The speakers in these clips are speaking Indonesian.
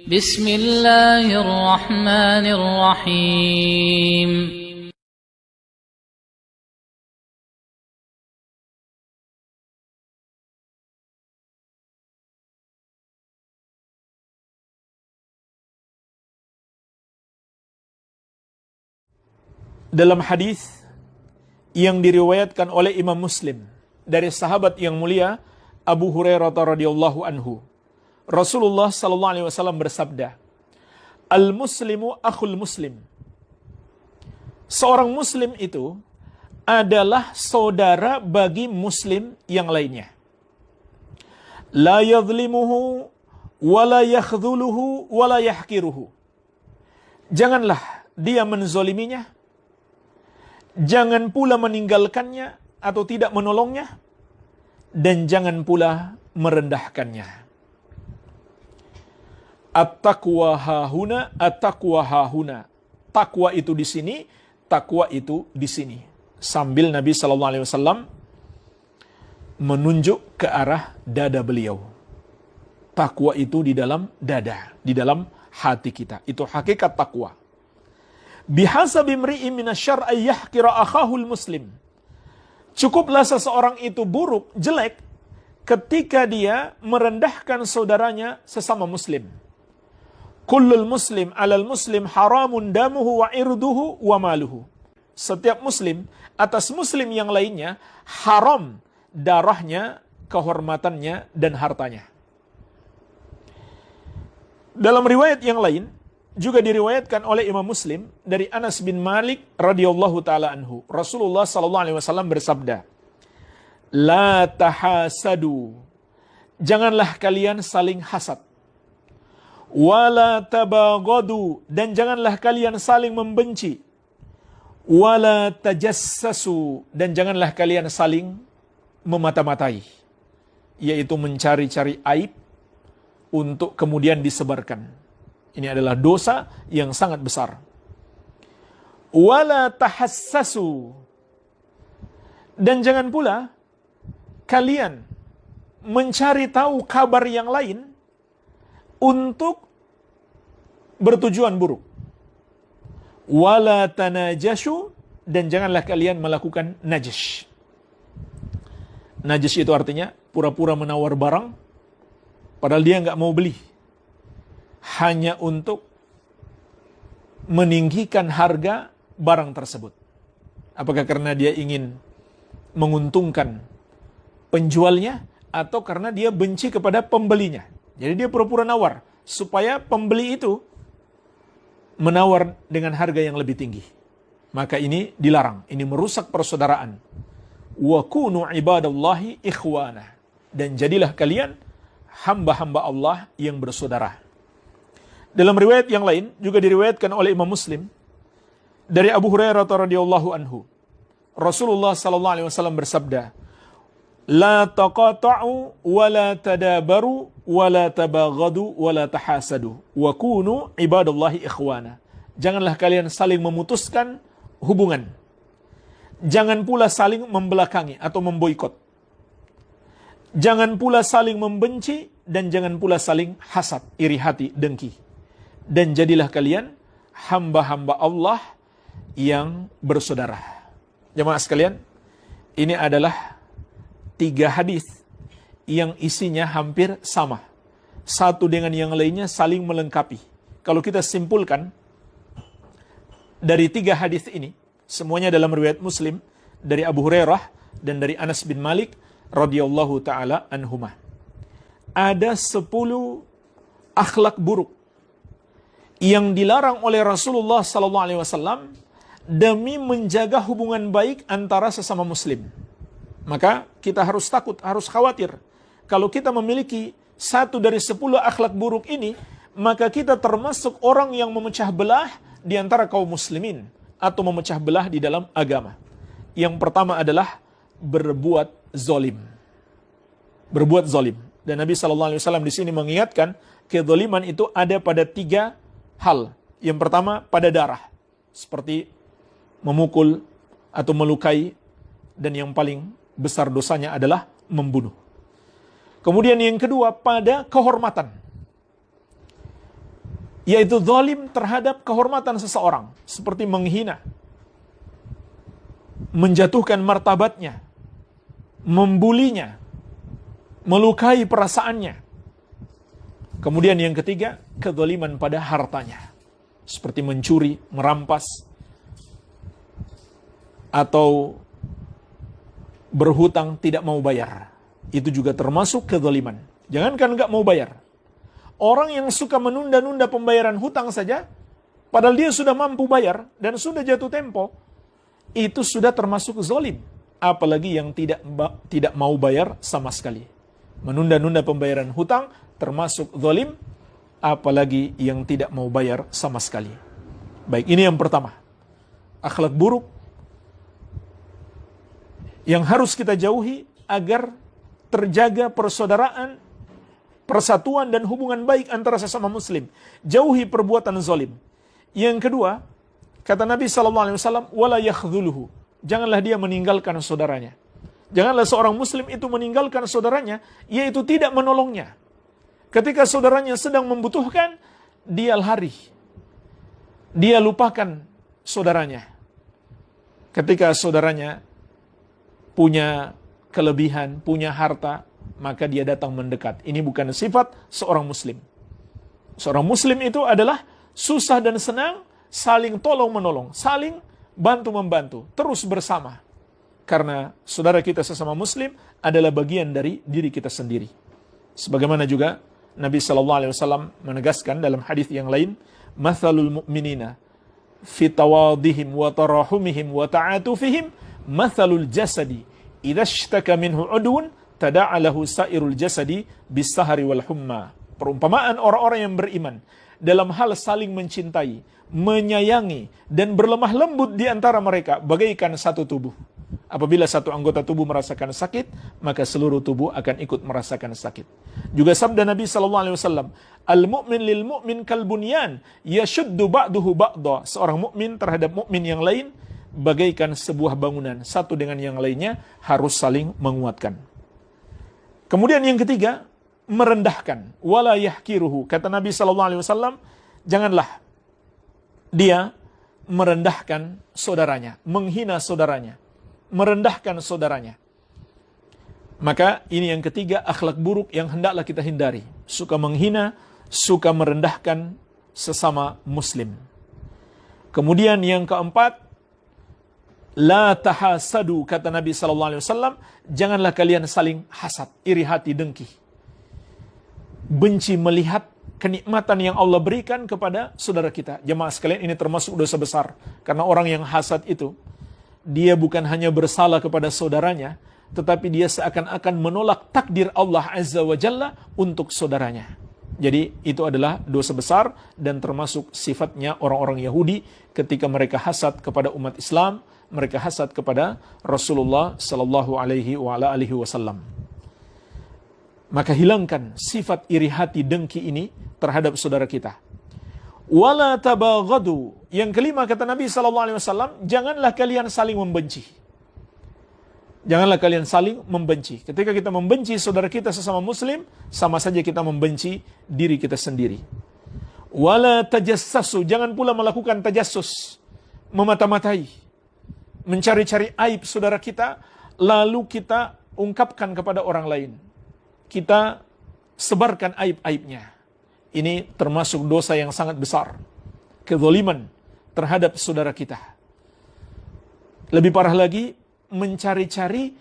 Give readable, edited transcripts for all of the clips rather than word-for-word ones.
Bismillahirrahmanirrahim. Dalam hadis yang diriwayatkan oleh Imam Muslim dari sahabat yang mulia Abu Hurairah radhiyallahu anhu, Rasulullah sallallahu alaihi wasallam bersabda, "Al-muslimu akhul muslim." Seorang muslim itu adalah saudara bagi muslim yang lainnya. La yadhlimuhu wa la yakhdhuluhu wa la yahqiruhu. Janganlah dia menzoliminya, jangan pula meninggalkannya atau tidak menolongnya, dan jangan pula merendahkannya. At-taqwa hahuna, at-taqwa hahuna. Takwa itu di sini, takwa itu di sini. Sambil Nabi sallallahu alaihi wasallam menunjuk ke arah dada beliau. Takwa itu di dalam dada, di dalam hati kita. Itu hakikat takwa. Bihasabi imri'in minasyarr ay yahqira akhahul muslim. Cukuplah seseorang itu buruk, jelek ketika dia merendahkan saudaranya sesama muslim. Kullul muslim alal muslim haramun damuhu wa irduhu wa maluhu. Setiap muslim atas muslim yang lainnya haram darahnya, kehormatannya, dan hartanya. Dalam riwayat yang lain juga diriwayatkan oleh Imam Muslim dari Anas bin Malik radhiyallahu taala anhu. Rasulullah sallallahu alaihi wasallam bersabda, "La tahasadu." Janganlah kalian saling hasad. Wala tabaghadu, dan janganlah kalian saling membenci. Wala tajassasu, dan janganlah kalian saling memata-matai, yaitu mencari-cari aib untuk kemudian disebarkan. Ini adalah dosa yang sangat besar. Wala tahassasu, dan jangan pula kalian mencari tahu kabar yang lain untuk bertujuan buruk. Wala tanajashu, dan janganlah kalian melakukan najash. Najash itu artinya pura-pura menawar barang padahal dia nggak mau beli, hanya untuk meninggikan harga barang tersebut. Apakah karena dia ingin menguntungkan penjualnya atau karena dia benci kepada pembelinya? Jadi dia pura-pura nawar supaya pembeli itu menawar dengan harga yang lebih tinggi. Maka ini dilarang, ini merusak persaudaraan. Wa kunu ibadallahi ikhwana, dan jadilah kalian hamba-hamba Allah yang bersaudara. Dalam riwayat yang lain juga diriwayatkan oleh Imam Muslim dari Abu Hurairah radhiyallahu anhu, Rasulullah sallallahu alaihi wasallam bersabda, "La taqata'u wa la tadabaru wa la tabaghadu wa la tahasadu wa kunu ibadallahi ikhwana." Janganlah kalian saling memutuskan hubungan. Jangan pula saling membelakangi atau memboikot. Jangan pula saling membenci, dan jangan pula saling hasad, iri hati, dengki. Dan jadilah kalian hamba-hamba Allah yang bersaudara. Jemaah sekalian, ini adalah 3 hadis yang isinya hampir sama. Satu dengan yang lainnya saling melengkapi. Kalau kita simpulkan dari 3 hadis ini, semuanya dalam riwayat Muslim dari Abu Hurairah dan dari Anas bin Malik radhiyallahu taala anhumah. Ada 10 akhlak buruk yang dilarang oleh Rasulullah sallallahu alaihi wasallam demi menjaga hubungan baik antara sesama muslim. Maka kita harus takut, harus khawatir. Kalau kita memiliki 1 dari 10 akhlak buruk ini, maka kita termasuk orang yang memecah belah di antara kaum muslimin atau memecah belah di dalam agama. Yang pertama adalah berbuat zalim. Berbuat zalim. Dan Nabi sallallahu alaihi wasallam di sini mengingatkan kezaliman itu ada pada 3 hal. Yang pertama pada darah, seperti memukul atau melukai, dan yang paling besar dosanya adalah membunuh. Kemudian yang kedua pada kehormatan. yaitu zalim terhadap kehormatan seseorang, seperti menghina, menjatuhkan martabatnya, membulinya, melukai perasaannya. Kemudian yang ketiga, kezaliman pada hartanya, seperti mencuri, merampas, atau berhutang tidak mau bayar. Itu juga termasuk kezaliman. Jangankan nggak mau bayar. Orang yang suka menunda-nunda pembayaran hutang saja, padahal dia sudah mampu bayar dan sudah jatuh tempo, itu sudah termasuk zalim. Apalagi yang tidak mau bayar sama sekali. Menunda-nunda pembayaran hutang termasuk zalim, apalagi yang tidak mau bayar sama sekali. Baik, ini yang pertama. Akhlak buruk yang harus kita jauhi agar terjaga persaudaraan, persatuan dan hubungan baik antara sesama muslim. Jauhi perbuatan zalim. Yang kedua, kata Nabi SAW, wala yakhdhuluhu. Janganlah dia meninggalkan saudaranya. Janganlah seorang muslim itu meninggalkan saudaranya, yaitu tidak menolongnya. Ketika saudaranya sedang membutuhkan, dia lari. Dia lupakan saudaranya. Ketika saudaranya punya kelebihan, punya harta, maka dia datang mendekat. Ini bukan sifat seorang muslim. Seorang muslim itu adalah susah dan senang, saling tolong-menolong, saling bantu-membantu, terus bersama. Karena saudara kita sesama muslim adalah bagian dari diri kita sendiri. Sebagaimana juga Nabi SAW menegaskan dalam hadis yang lain, mathalul mu'minina fi tawadihim wa tarahumihim wa ta'atufihim mathalul jasadi idza ishtaka minhu udwun tada'alahu sairul jasadi bisahari wal humma. Perumpamaan orang-orang yang beriman dalam hal saling mencintai, menyayangi, dan berlemah lembut di antara mereka bagaikan satu tubuh. Apabila satu anggota tubuh merasakan sakit, maka seluruh tubuh akan ikut merasakan sakit. Juga sabda Nabi SAW, al-mu'min lil mu'min kal bunyan yashuddu ba'duhu ba'da. Seorang mukmin terhadap mukmin yang lain bagaikan sebuah bangunan, satu dengan yang lainnya harus saling menguatkan. Kemudian yang ketiga, merendahkan, wala yahkiruhu. Kata Nabi SAW, janganlah dia merendahkan saudaranya, menghina saudaranya, merendahkan saudaranya. Maka ini yang ketiga, akhlak buruk yang hendaklah kita hindari. Suka menghina, suka merendahkan sesama muslim. Kemudian yang keempat, la tahasadu, kata Nabi SAW, janganlah kalian saling hasad, iri hati, dengki. Benci melihat kenikmatan yang Allah berikan kepada saudara kita. Jemaah sekalian, ini termasuk dosa besar. Karena orang yang hasad itu, dia bukan hanya bersalah kepada saudaranya, tetapi dia seakan-akan menolak takdir Allah Azza wa Jalla untuk saudaranya. Jadi itu adalah dosa besar dan termasuk sifatnya orang-orang Yahudi ketika mereka hasad kepada umat Islam, mereka hasad kepada Rasulullah sallallahu alaihi wasallam. Maka hilangkan sifat iri hati dengki ini terhadap saudara kita. Wala tabaghadu. Yang kelima kata Nabi SAW, janganlah kalian saling membenci. Janganlah kalian saling membenci. Ketika kita membenci saudara kita sesama muslim, sama saja kita membenci diri kita sendiri. Wala tajassasu. Jangan pula melakukan tajassus, memata-matai, mencari-cari aib saudara kita, lalu kita ungkapkan kepada orang lain. Kita sebarkan aib-aibnya. Ini termasuk dosa yang sangat besar. Kezaliman terhadap saudara kita. Lebih parah lagi, mencari-cari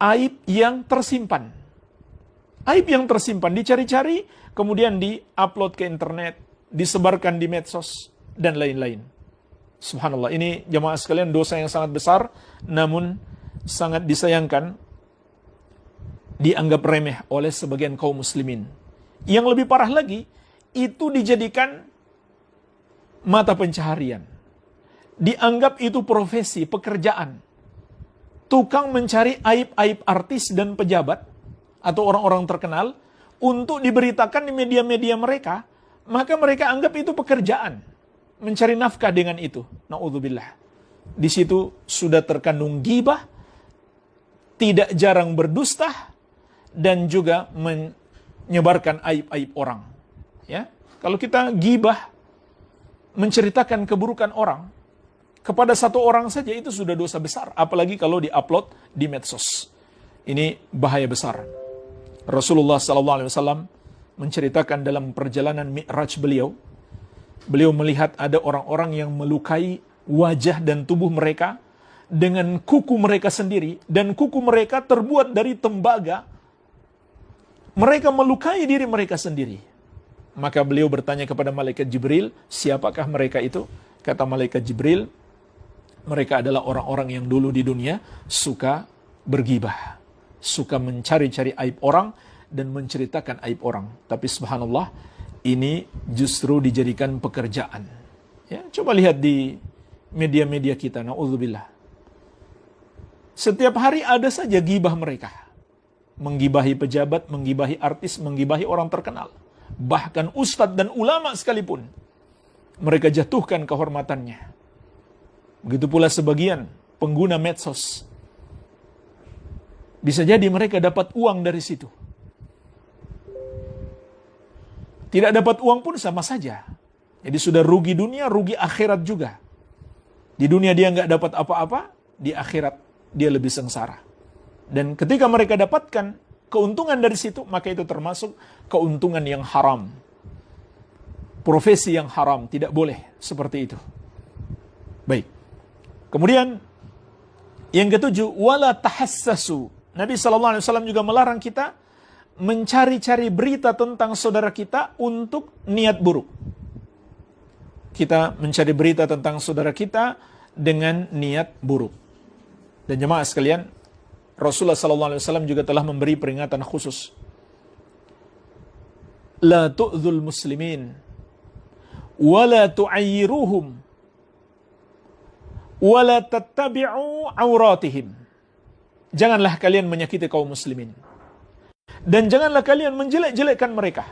aib yang tersimpan. Aib yang tersimpan, dicari-cari, kemudian di-upload ke internet, disebarkan di medsos, dan lain-lain. Subhanallah, ini jemaah sekalian dosa yang sangat besar, namun sangat disayangkan, dianggap remeh oleh sebagian kaum muslimin. Yang lebih parah lagi, itu dijadikan mata pencaharian. Dianggap itu profesi, pekerjaan. Tukang mencari aib-aib artis dan pejabat, atau orang-orang terkenal, untuk diberitakan di media-media mereka, maka mereka anggap itu pekerjaan. Mencari nafkah dengan itu. Na'udzubillah. Di situ sudah terkandung ghibah, tidak jarang berdusta, dan juga menyebarkan aib-aib orang. Ya, kalau kita ghibah, menceritakan keburukan orang kepada satu orang saja itu sudah dosa besar, apalagi kalau diupload di medsos. Ini bahaya besar. Rasulullah SAW menceritakan dalam perjalanan Mi'raj beliau melihat ada orang-orang yang melukai wajah dan tubuh mereka dengan kuku mereka sendiri, dan kuku mereka terbuat dari tembaga. Mereka melukai diri mereka sendiri. Maka beliau bertanya kepada malaikat Jibril, siapakah mereka itu? Kata malaikat Jibril, mereka adalah orang-orang yang dulu di dunia suka bergibah, suka mencari-cari aib orang dan menceritakan aib orang. Tapi subhanallah, ini justru dijadikan pekerjaan. Ya, coba lihat di media-media kita, na'udzubillah. Setiap hari ada saja gibah mereka. Menggibahi pejabat, menggibahi artis, menggibahi orang terkenal. Bahkan ustadz dan ulama sekalipun, mereka jatuhkan kehormatannya. Begitu pula sebagian pengguna medsos. Bisa jadi mereka dapat uang dari situ. Tidak dapat uang pun sama saja. Jadi sudah rugi dunia, rugi akhirat juga. Di dunia dia nggak dapat apa-apa, di akhirat dia lebih sengsara. Dan ketika mereka dapatkan keuntungan dari situ, maka itu termasuk keuntungan yang haram. Profesi yang haram, tidak boleh seperti itu. Baik. Kemudian yang ketujuh, wala tahassasu. Nabi SAW juga melarang kita mencari-cari berita tentang saudara kita untuk niat buruk. Kita mencari berita tentang saudara kita dengan niat buruk. Dan jemaah sekalian, Rasulullah SAW juga telah memberi peringatan khusus. La tu'dzul muslimin, wa la tu'ayyiruhum, wa la tattabi'u awratihim. Janganlah kalian menyakiti kaum muslimin. Dan janganlah kalian menjelek-jelekkan mereka.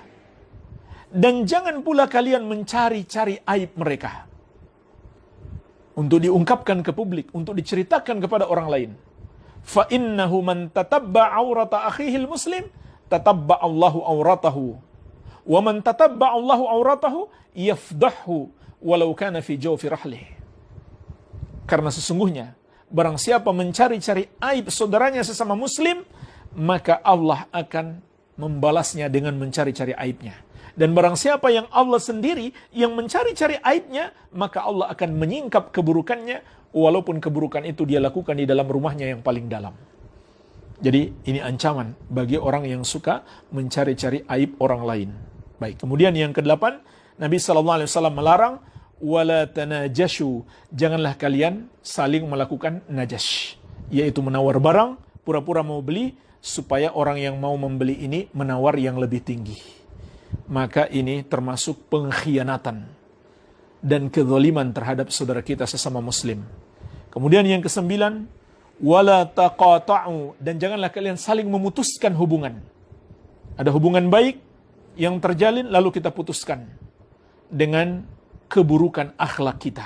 Dan jangan pula kalian mencari-cari aib mereka. Untuk diungkapkan ke publik, untuk diceritakan kepada orang lain. Fa innahu man tatabba aurata akhihil muslim, tatabba Allahu auratahu. Wa man tatabba Allahu auratahu, yafdahu walau kana fi jawfi rahlih. Karena sesungguhnya, barang siapa mencari-cari aib saudaranya sesama muslim, maka Allah akan membalasnya dengan mencari-cari aibnya. Dan barang siapa yang Allah sendiri yang mencari-cari aibnya, maka Allah akan menyingkap keburukannya, walaupun keburukan itu dia lakukan di dalam rumahnya yang paling dalam. Jadi ini ancaman bagi orang yang suka mencari-cari aib orang lain. Baik, kemudian yang ke-8, Nabi SAW melarang, wala tanajashu, janganlah kalian saling melakukan najash, yaitu menawar barang, pura-pura mau beli, supaya orang yang mau membeli ini menawar yang lebih tinggi. Maka ini termasuk pengkhianatan dan kezaliman terhadap saudara kita sesama muslim. Kemudian yang ke-9, wala taqata'u, dan janganlah kalian saling memutuskan hubungan. Ada hubungan baik yang terjalin lalu kita putuskan dengan keburukan akhlak kita.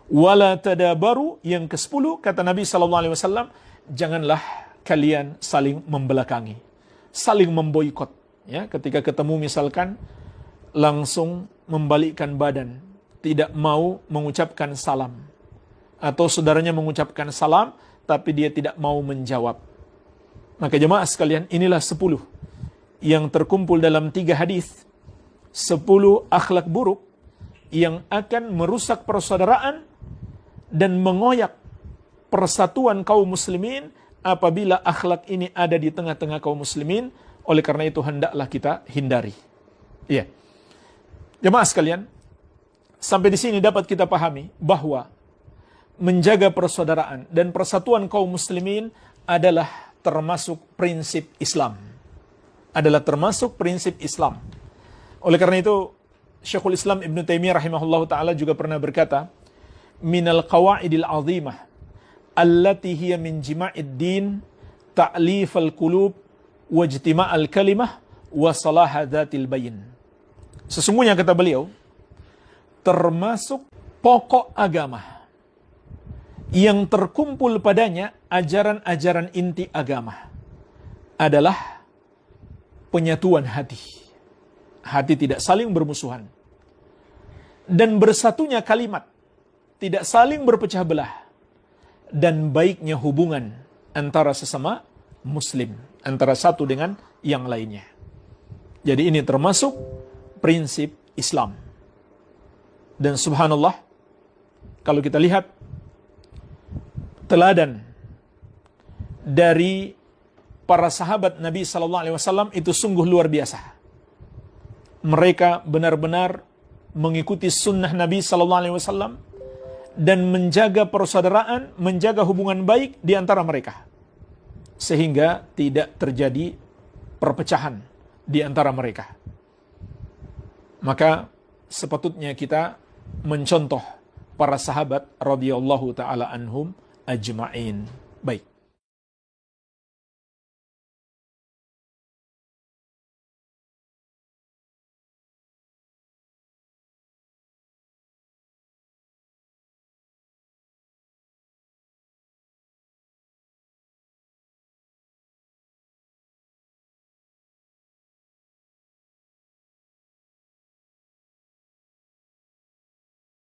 Wala tadabaru, yang ke-10 kata Nabi SAW, janganlah kalian saling membelakangi, saling memboikot. Ya, ketika ketemu misalkan langsung membalikkan badan, tidak mau mengucapkan salam. Atau saudaranya mengucapkan salam, tapi dia tidak mau menjawab. Maka jemaah sekalian, inilah 10 yang terkumpul dalam 3 hadis. 10 akhlak buruk yang akan merusak persaudaraan dan mengoyak persatuan kaum muslimin apabila akhlak ini ada di tengah-tengah kaum muslimin. Oleh karena itu hendaklah kita hindari. Iya. Jemaah sekalian, sampai di sini dapat kita pahami bahwa menjaga persaudaraan dan persatuan kaum muslimin adalah termasuk prinsip Islam. Adalah termasuk prinsip Islam. Oleh karena itu, Syekhul Islam Ibn Taimiyah rahimahullah ta'ala juga pernah berkata, minal qawaidil azimah allati hiya min jima'id din ta'lifal qulub wajtima'al kalimah wa salaha dzatil bayin. Sesungguhnya kata beliau, termasuk pokok agama yang terkumpul padanya ajaran-ajaran inti agama adalah penyatuan hati. Hati tidak saling bermusuhan. dan bersatunya kalimat, tidak saling berpecah belah, dan baiknya hubungan antara sesama muslim, antara satu dengan yang lainnya. Jadi ini termasuk prinsip Islam. Dan subhanallah, kalau kita lihat teladan dari para sahabat Nabi Sallallahu Alaihi Wasallam itu sungguh luar biasa. Mereka benar-benar mengikuti sunnah Nabi Sallallahu Alaihi Wasallam dan menjaga persaudaraan, menjaga hubungan baik di antara mereka, sehingga tidak terjadi perpecahan di antara mereka. Maka sepatutnya kita mencontoh para sahabat radhiyallahu taala anhum ajma'in. Baik.